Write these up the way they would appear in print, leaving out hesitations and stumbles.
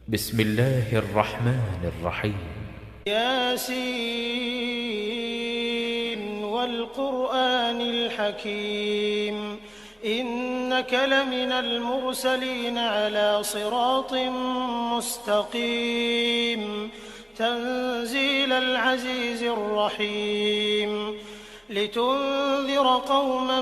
بسم الله الرحمن الرحيم. ياسين والقرآن الحكيم إنك لمن المرسلين على صراط مستقيم تنزيل العزيز الرحيم لتنذر قوما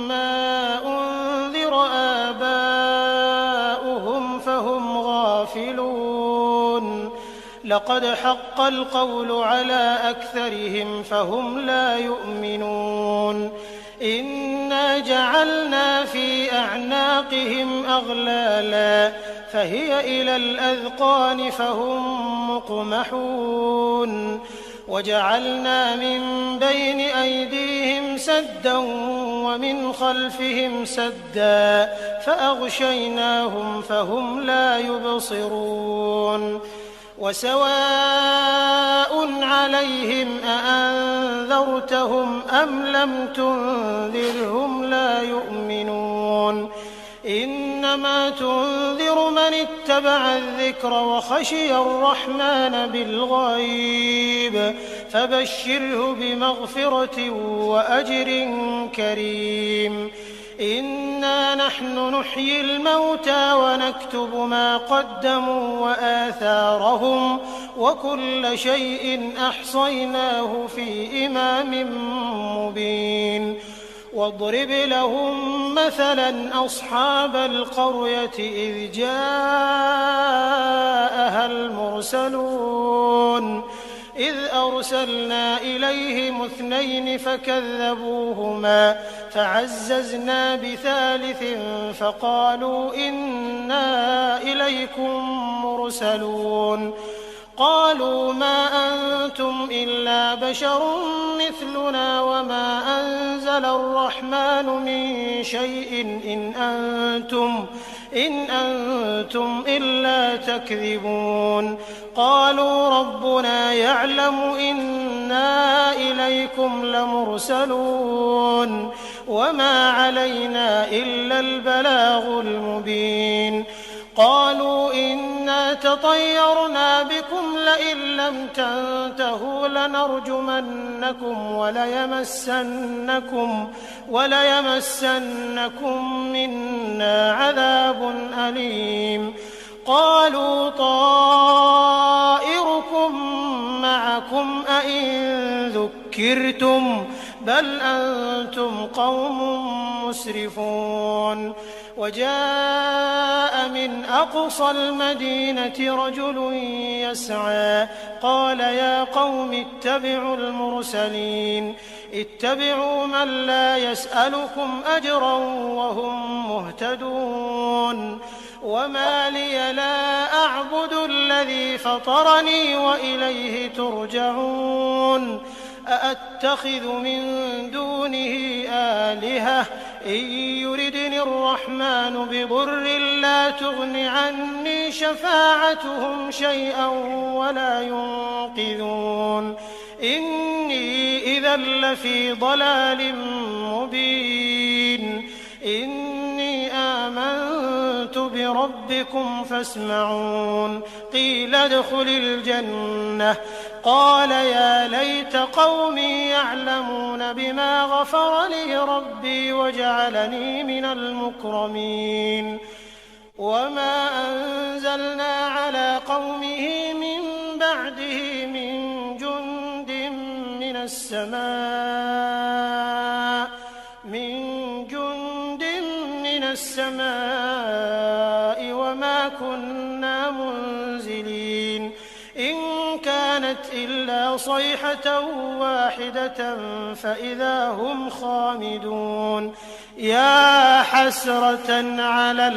ما أنذر آباؤهم فهم غافلون لقد حق القول على أكثرهم فهم لا يؤمنون إنا جعلنا في أعناقهم أغلالا فهي إلى الأذقان فهم مقمحون وجعلنا من بين أيديهم سدا ومن خلفهم سدا فأغشيناهم فهم لا يبصرون وسواء عليهم أأنذرتهم أم لم تنذرهم لا يؤمنون إنما تنذر من اتبع الذكر وخشي الرحمن بالغيب فبشره بمغفرة وأجر كريم إنا نحن نحيي الموتى ونكتب ما قدموا وآثارهم وكل شيء أحصيناه في إمام مبين واضرب لهم مثلا أصحاب القرية إذ جاءها المرسلون إذ أرسلنا إليهم 2 فكذبوهما فعززنا بثالث فقالوا إنا إليكم مرسلون قالوا ما أنتم إلا بشر مثلنا وما أنزل الرحمن من شيء إن أنتم إلا تكذبون قالوا ربنا يعلم إنا إليكم لمرسلون وما علينا إلا البلاغ المبين قالوا إنا تطيرنا بكم لئن لم تنتهوا لنرجمنكم وليمسنكم منا عذاب أليم قالوا طائركم معكم أئن ذكرتم بل أنتم قوم مسرفون وجاء من أقصى المدينة رجل يسعى قال يا قوم اتبعوا المرسلين اتبعوا من لا يسألكم أجرا وهم مهتدون وما لي لا أعبد الذي فطرني وإليه ترجعون أأتخذ من دونه آلهة إن يردني الرحمن بضر لا تغن عني شفاعتهم شيئا ولا ينقذون إني إذا لفي ضلال مبين إني آمنت بربكم فاسمعون قيل ادخل الجنة قال يا ليت قومي يعلمون بما غفر لي ربي وجعلني من المكرمين وما أنزلنا على قومه من بعده من جند من السماء وما كنا منزلين إن كانت إلا صيحة واحدة فإذا هم خامدون يا حسرة على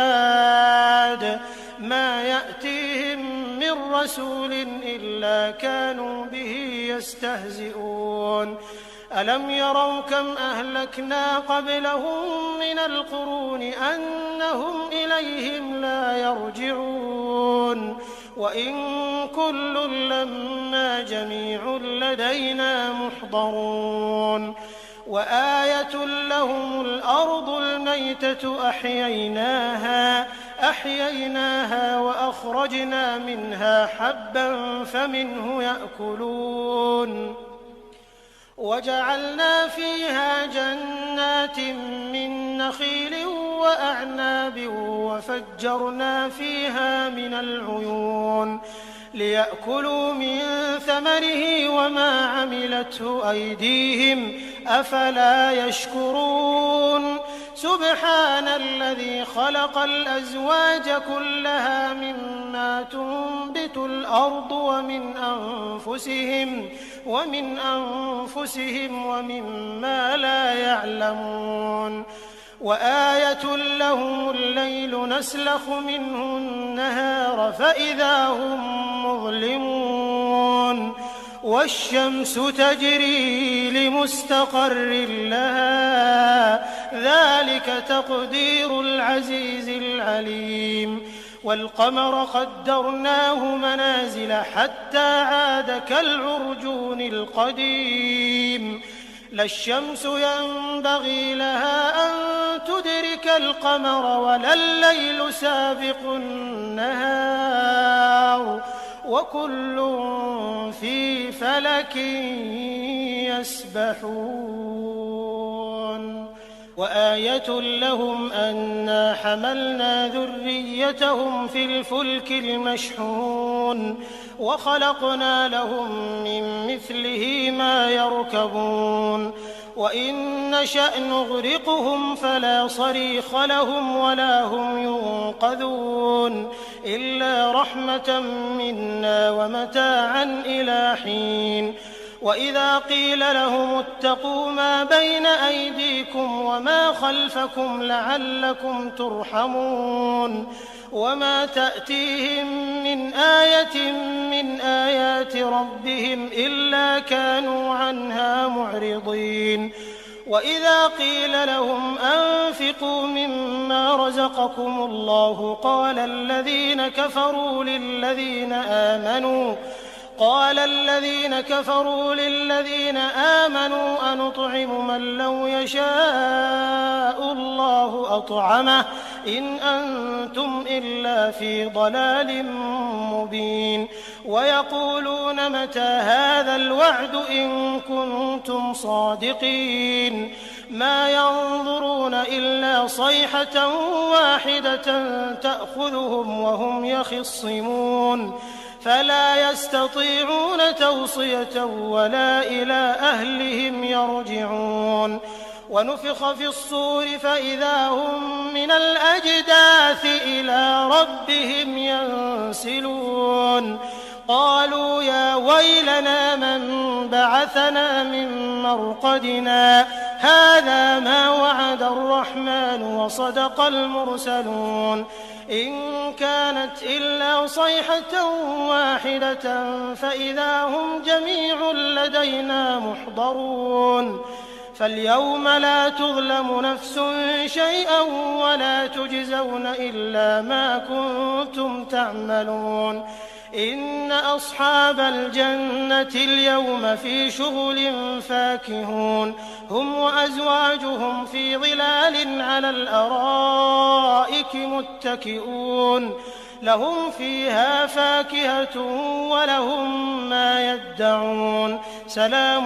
العباد ما يأتيهم من رسول إلا كانوا به يستهزئون ألم يروا كم أهلكنا قبلهم من القرون أنهم إليهم لا يرجعون وإن كل لما جميع لدينا محضرون وآية لهم الأرض الميتة أحييناها فأخرجنا منها حبا فمنه يأكلون وجعلنا فيها جنات من نخيل وأعناب وفجرنا فيها من العيون ليأكلوا من ثمره وما عملته أيديهم أفلا يشكرون سبحان الذي خلق الأزواج كلها مما تنبت الأرض ومن أنفسهم ومما لا يعلمون وآية لهم الليل نسلخ منه النهار فإذا هم مظلمون والشمس تجري لمستقر لها ذلك تقدير العزيز العليم والقمر قدرناه منازل حتى عاد كالعرجون القديم لا الشمس ينبغي لها أن تدرك القمر ولا الليل سابق النهار وكل في فلك يسبحون وآية لهم أنا حملنا ذريتهم في الفلك المشحون وخلقنا لهم من مثله ما يركبون وإن نشأ نغرقهم فلا صريخ لهم ولا هم ينقذون إلا رحمة منا ومتاعا إلى حين وإذا قيل لهم اتقوا ما بين أيديكم وما خلفكم لعلكم ترحمون وما تأتيهم من آية من آيات ربهم إلا كانوا عنها معرضين وإذا قيل لهم أنفقوا مما رزقكم الله قال الذين كفروا للذين آمنوا أنطعم من لو يشاء الله أطعمه إن أنتم إلا في ضلال مبين ويقولون متى هذا الوعد إن كنتم صادقين ما ينظرون إلا صيحة واحدة تأخذهم وهم يخصمون فلا يستطيعون توصية ولا إلى أهلهم يرجعون ونفخ في الصور فإذا هم من الأجداث إلى ربهم ينسلون قالوا يا ويلنا من بعثنا من مرقدنا هذا ما وعد الرحمن وصدق المرسلون إن كانت إلا صيحة واحدة فإذا هم جميع لدينا محضرون فاليوم لا تظلم نفس شيئا ولا تجزون إلا ما كنتم تعملون إن أصحاب الجنة اليوم في شغل فاكهون هم وأزواجهم في ظلال على الأرائك متكئون لهم فيها فاكهة ولهم ما يدعون سلام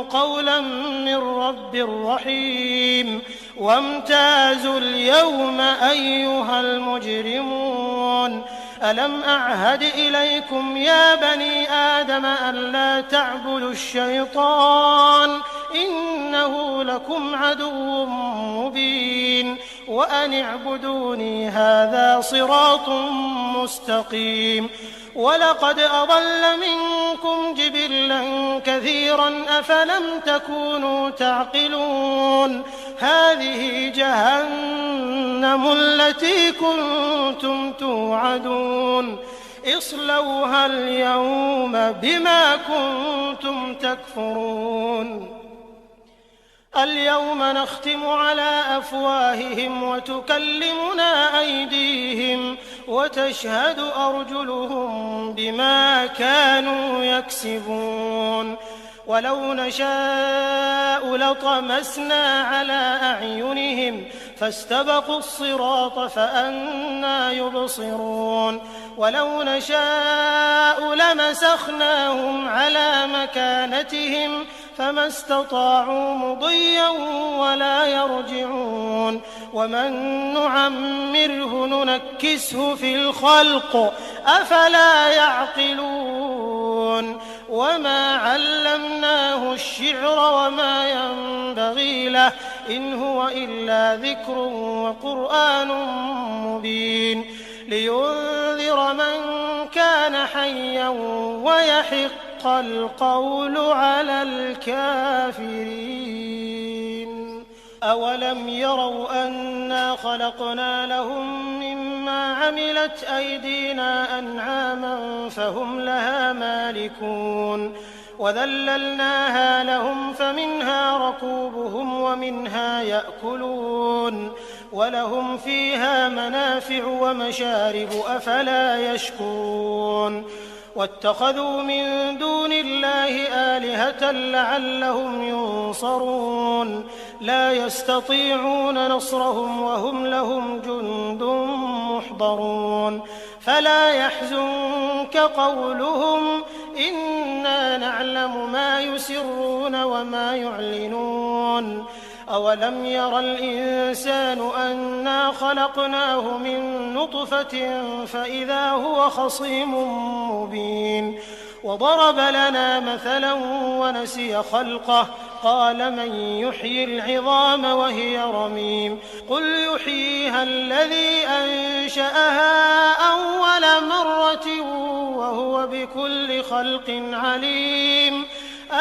قولا من رب رحيم وامتازوا اليوم أيها المجرمون ألم أعهد إليكم يا بني آدم ألا تعبدوا الشيطان إنه لكم عدو مبين وأن اعبدوني هذا صراط مستقيم ولقد أضل منكم جبلا كثيرا أفلم تكونوا تعقلون هذه جهنم التي كنتم توعدون اصلوها اليوم بما كنتم تكفرون اليوم نختم على أفواههم وتكلمنا أيديهم وتشهد أرجلهم بما كانوا يكسبون ولو نشاء لطمسنا على أعينهم فاستبقوا الصراط فأنى يبصرون ولو نشاء لمسخناهم على مكانتهم فما استطاعوا مضيا ولا يرجعون ومن نعمره ننكسه في الخلق أفلا يعقلون وما علمناه الشعر وما ينبغي له إن هو إلا ذكر وقرآن مبين لينذر من كان حيا ويحق القول على الكافرين أولم يروا أنا خلقنا لهم مما عملت أيدينا أنعاما فهم لها مالكون وذللناها لهم فمنها ركوبهم ومنها يأكلون ولهم فيها منافع ومشارب أفلا يشكرون واتخذوا من دون الله آلهة لعلهم ينصرون لا يستطيعون نصرهم وهم لهم جند محضرون فلا يحزنك قولهم إنا نعلم ما يسرون وما يعلنون أولم ير الإنسان أنا خلقناه من نطفة فإذا هو خصيم مبين وضرب لنا مثلا ونسي خلقه قال من يحيي العظام وهي رميم قل يحييها الذي أنشأها أول مرة وهو بكل خلق عليم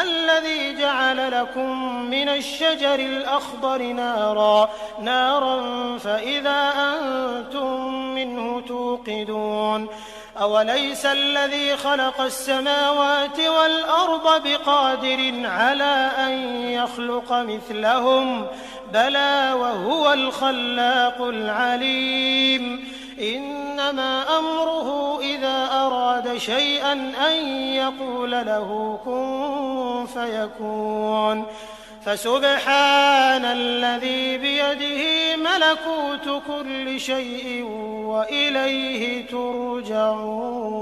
الذي جعل لكم من الشجر الأخضر نارا فإذا أنتم منه توقدون أوليس الذي خلق السماوات والأرض بقادر على أن يخلق مثلهم بلى وهو الخلاق العليم إنما أمره إذا أراد شيئا أن يقول له كن فيكون فسبحان الذي بيده ملكوت كل شيء وإليه ترجعون